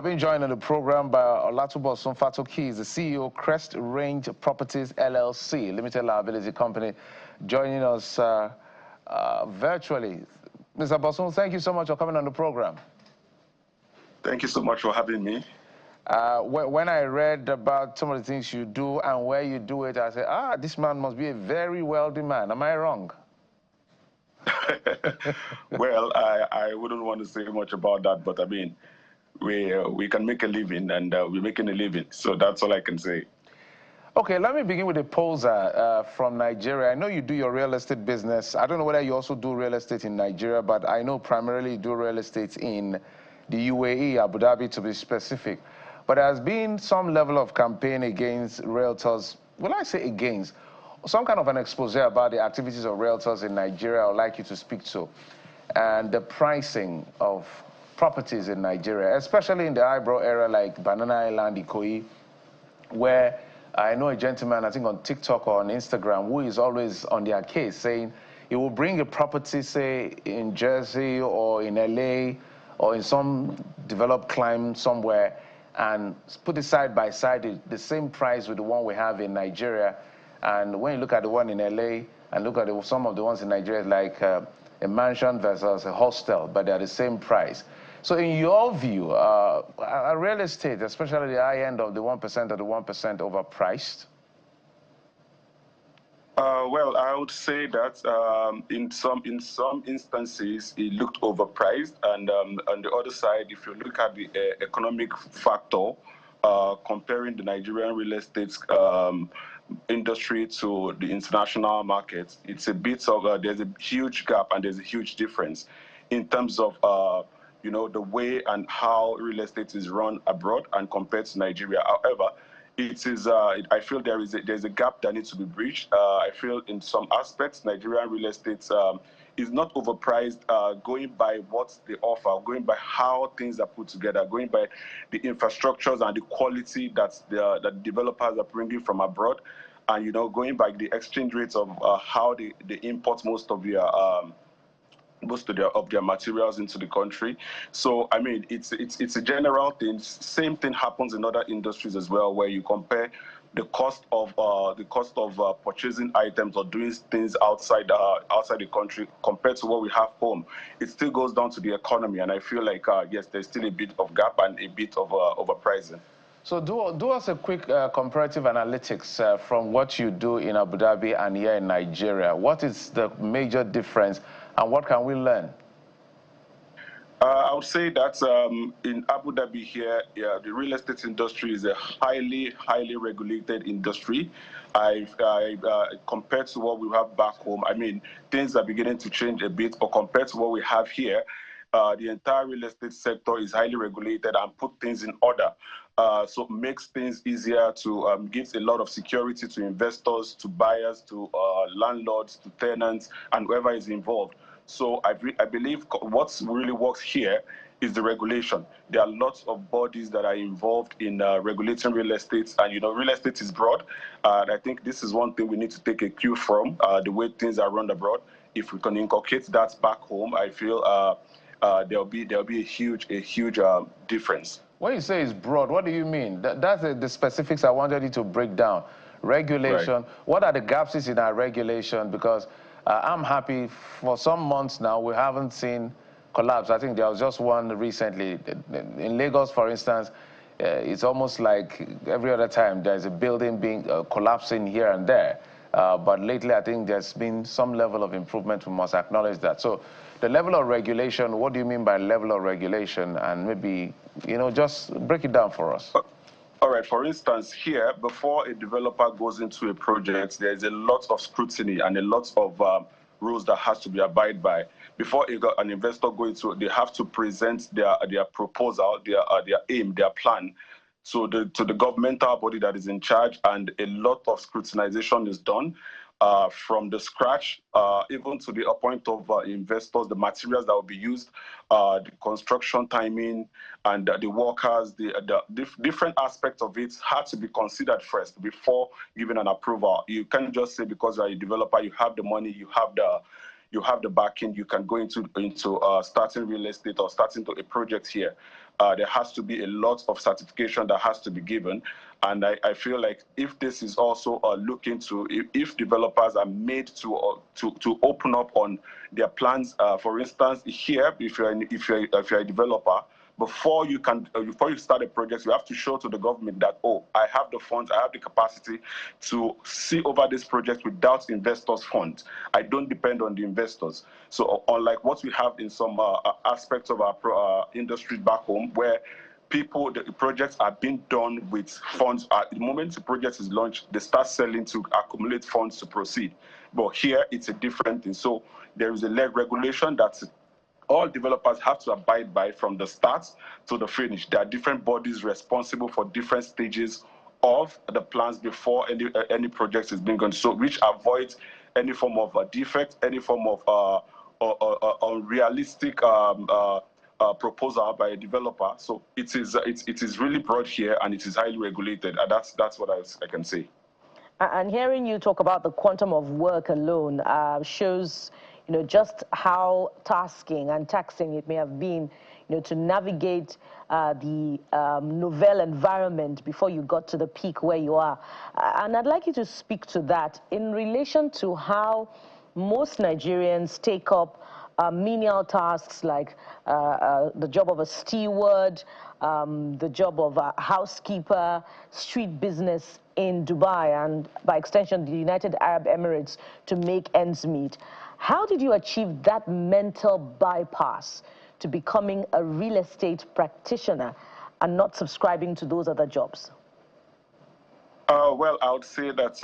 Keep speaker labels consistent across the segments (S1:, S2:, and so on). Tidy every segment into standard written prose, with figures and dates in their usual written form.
S1: I've been joined on the program by Olatubosun Fatoki. He's the CEO, Crest Range Properties LLC, limited liability company, joining us virtually. Mr. Bosun, thank you so much for coming on the program.
S2: Thank you so much for having me.
S1: When I read about some of the things you do and where you do it, I said, this man must be a very wealthy man. Am I wrong?
S2: Well, I wouldn't want to say much about that, but I mean, we can make a living, and we're making a living. So that's all I can say.
S1: Okay, let me begin with a poser from Nigeria. I know you do your real estate business. I don't know whether you also do real estate in Nigeria, but I know primarily you do real estate in the UAE, Abu Dhabi to be specific. But there has been some level of campaign against realtors. Will I say against? Some kind of an expose about the activities of realtors in Nigeria I would like you to speak to, and the pricing of properties in Nigeria, especially in the eyebrow area like Banana Island, Ikoyi, where I know a gentleman, I think on TikTok or on Instagram, who is always on their case saying he will bring a property, say, in Jersey or in LA or in some developed clime somewhere and put it side by side, the same price with the one we have in Nigeria. And when you look at the one in LA and look at some of the ones in Nigeria, like a mansion versus a hostel, but they're the same price. So in your view, are real estate, especially the high end of the 1% or the 1% overpriced?
S2: Well, I would say that in some instances it looked overpriced, and on the other side, if you look at the economic factor, comparing the Nigerian real estate industry to the international market, it's a bit of there's a huge gap and there's a huge difference in terms of you know, the way and how real estate is run abroad and compared to Nigeria. However, it is I feel there's a gap that needs to be bridged. I feel in some aspects Nigerian real estate is not overpriced, going by what they offer, going by how things are put together, going by the infrastructures and the quality that the developers are bringing from abroad, and you know, going by the exchange rates of how they import most of their materials into the country. So I mean, it's a general thing. Same thing happens in other industries as well, where you compare the cost of purchasing items or doing things outside the country compared to what we have home. It still goes down to the economy, and I feel like yes, there's still a bit of gap and a bit of overpricing.
S1: So do us a quick comparative analytics from what you do in Abu Dhabi and here in Nigeria. What is the major difference and what can we learn?
S2: I would say that in Abu Dhabi here, yeah, the real estate industry is a highly regulated industry. Compared to what we have back home, I mean, things are beginning to change a bit, but compared to what we have here, the entire real estate sector is highly regulated and put things in order. So it makes things easier to give a lot of security to investors, to buyers, to landlords, to tenants, and whoever is involved. So I believe what really works here is the regulation. There are lots of bodies that are involved in regulating real estate, and you know, real estate is broad. I think this is one thing we need to take a cue from, the way things are run abroad. If we can inculcate that back home, I feel there'll be a huge difference.
S1: When you say it's broad, what do you mean? That's the specifics I wanted you to break down. Regulation, right. What are the gaps in our regulation? Because I'm happy for some months now we haven't seen collapse. I think there was just one recently. In Lagos, for instance, it's almost like every other time there's a building being collapsing here and there. But lately, I think there's been some level of improvement. We must acknowledge that. So the level of regulation, what do you mean by level of regulation? And maybe, you know, just break it down for us.
S2: All right, for instance, here, before a developer goes into a project, there's a lot of scrutiny and a lot of rules that has to be abided by. Before an investor goes into, they have to present their proposal, their aim, their plan, to the governmental body that is in charge, and a lot of scrutinization is done from the scratch, even to the point of investors, the materials that will be used, the construction timing, and the workers, the different aspects of it had to be considered first before giving an approval. You can't just say because you're a developer, you have the money, you have you have the backing, you can go into starting real estate or starting to a project here. There has to be a lot of certification that has to be given. And I feel like if this is also looked into, if developers are made to open up on their plans, for instance, here, if you're a developer, before you start a project, you have to show to the government that, oh, I have the funds, I have the capacity to see over this project without investors' funds. I don't depend on the investors. So unlike what we have in some aspects of our industry back home, where the projects are being done with funds. At the moment the project is launched, they start selling to accumulate funds to proceed. But here it's a different thing. So there is a regulation that all developers have to abide by from the start to the finish. There are different bodies responsible for different stages of the plans before any project is being gone. So which avoids any form of a defect, any form of unrealistic proposal by a developer. So it is really broad here, and it is highly regulated, and that's what I can say.
S3: And hearing you talk about the quantum of work alone shows, just how tasking and taxing it may have been, to navigate the novel environment before you got to the peak where you are. And I'd like you to speak to that in relation to how most Nigerians take up menial tasks like the job of a steward, the job of a housekeeper, street business in Dubai, and by extension the United Arab Emirates, to make ends meet. How did you achieve that mental bypass to becoming a real estate practitioner and not subscribing to those other jobs?
S2: Well, I would say that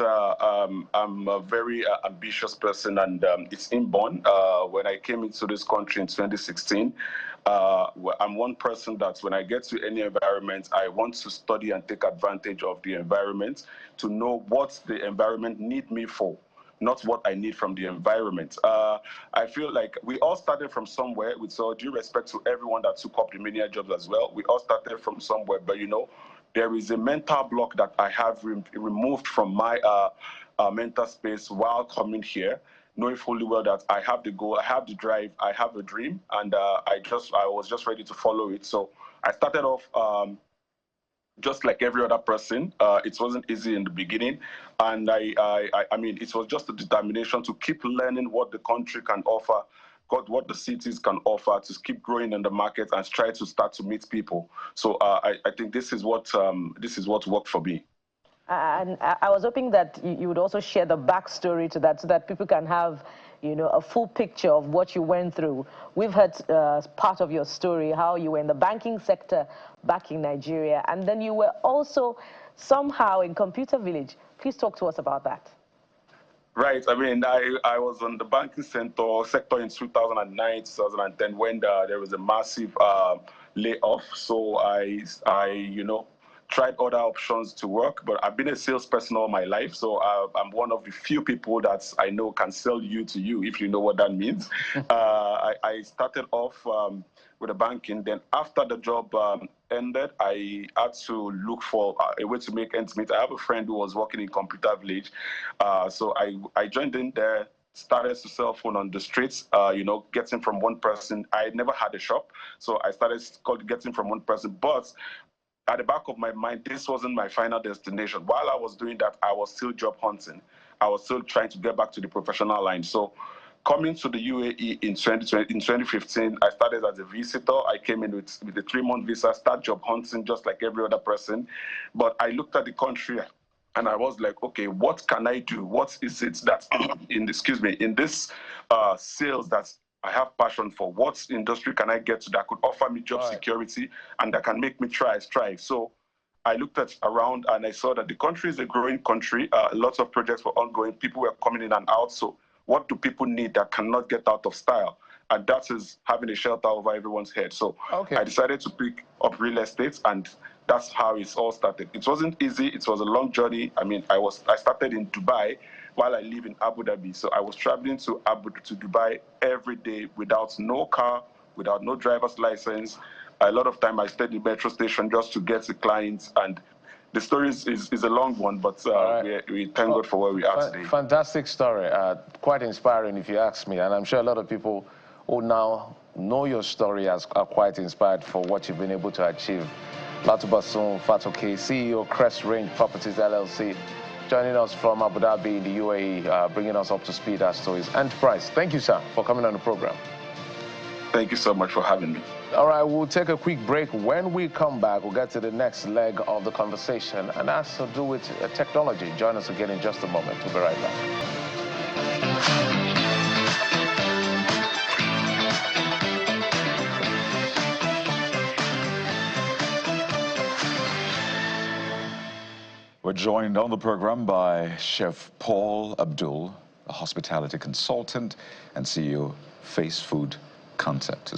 S2: I'm a very ambitious person, and it's inborn. When I came into this country in 2016, I'm one person that when I get to any environment, I want to study and take advantage of the environment to know what the environment needs me for, not what I need from the environment. I feel like we all started from somewhere, with so due respect to everyone that took up the menial jobs as well. We all started from somewhere, but there is a mental block that I have removed from my mental space while coming here, knowing fully well that I have the goal, I have the drive, I have a dream, and I was just ready to follow it. So I started off just like every other person. It wasn't easy in the beginning, and I mean, it was just a determination to keep learning what the country can offer, what the cities can offer, to keep growing in the market and try to start to meet people. So I think this is what worked for me.
S3: And I was hoping that you would also share the backstory to that, so that people can have, a full picture of what you went through. We've heard part of your story, how you were in the banking sector back in Nigeria, and then you were also somehow in Computer Village. Please talk to us about that.
S2: Right. I mean, I was on the banking sector in 2009, 2010, when there was a massive layoff. So I tried other options to work, but I've been a salesperson all my life. So I'm one of the few people that I know can sell you to you, if you know what that means. I started off with the banking. Then after the job ended, I had to look for a way to make ends meet. I have a friend who was working in Computer Village. So I joined in there, started to sell phone on the streets, getting from one person. I never had a shop, so I started getting from one person. But at the back of my mind, this wasn't my final destination. While I was doing that, I was still job hunting. I was still trying to get back to the professional line. So coming to the UAE in 2015, I started as a visitor. I came in with a 3-month visa, start job hunting just like every other person. But I looked at the country and I was like, okay, what can I do? What is it that, in this sales that I have passion for? What industry can I get to that could offer me job security and that can make me strive? So I looked around and I saw that the country is a growing country. Lots of projects were ongoing. People were coming in and out. So what do people need that cannot get out of style? And that is having a shelter over everyone's head. So I decided to pick up real estate, and that's how it all started. It wasn't easy. It was a long journey. I mean, I started in Dubai while I live in Abu Dhabi. So I was traveling to Dubai every day without no car, without no driver's license. A lot of time I stayed in the metro station just to get to clients, and the story is a long one, but we thank God for where we are today.
S1: Fantastic story. Quite inspiring, if you ask me. And I'm sure a lot of people who now know your story are quite inspired for what you've been able to achieve. Latubasun Fatoki, CEO, Crest Range Properties LLC, joining us from Abu Dhabi in the UAE, bringing us up to speed as to his enterprise. Thank you, sir, for coming on the program.
S2: Thank you so much for having me.
S1: All right, we'll take a quick break. When we come back, we'll get to the next leg of the conversation, and that's to do with technology. Join us again in just a moment. We'll be right back.
S4: We're joined on the program by Chef Paul Abdul, a hospitality consultant and CEO, Face Food Concept.